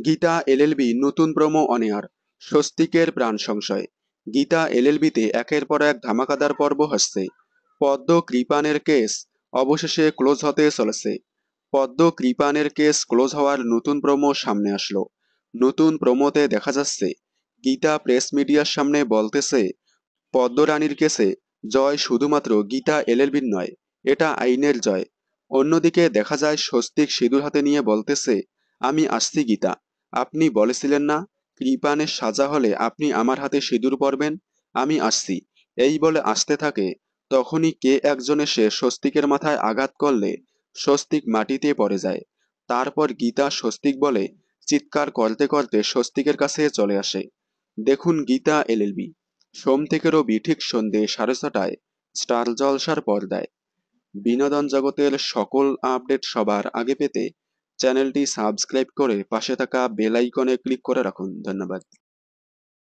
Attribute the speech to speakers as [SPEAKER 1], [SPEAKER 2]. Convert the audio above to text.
[SPEAKER 1] Gita LLB নতুন promo on air. স্বস্তিকের প্রাণ সংশয়। গীতা এলএলবিতে একের পর এক ধামাকাদার পর্ব হচ্ছে। পদ্ম কৃপানের কেস অবশেষে ক্লোজ হতে চলেছে। পদ্ম কৃপানের কেস ক্লোজ হওয়ার নতুন প্রোমো সামনে আসলো। নতুন প্রোমোতে দেখা যাচ্ছে গীতা প্রেস মিডিয়ার সামনে বলতেছে পদ্মরানীর কেসে জয় শুধুমাত্র গীতা এলএলবির নয়, এটা আইনের জয়। অন্যদিকে দেখা যায় স্বস্তিক সিঁদুর হাতে নিয়ে বলতেছে, আমি আসছি গীতা, আপনি বলেছিলেন না কৃপানের সাজা হলে আপনি আমার হাতে সিঁদুর পরবেন, আমি আসছি। এই বলে আসতে থাকে। তখনই কে একজন এসে স্বস্তিকের মাথায় আঘাত করলে স্বস্তিক মাটিতে পড়ে যায়। তারপর গীতা স্বস্তিক বলে চিৎকার করতে করতে স্বস্তিকের কাছে চলে আসে। দেখুন গীতা এলএলবি, সোম থেকে রবি ঠিক সন্ধে 6:30টায় স্টার জলসার পর্দায়। বিনোদন জগতের সকল আপডেট সবার আগে পেতে চ্যানেলটি সাবস্ক্রাইব করে পাশে থাকা বেল আইকনে ক্লিক করে রাখুন। ধন্যবাদ।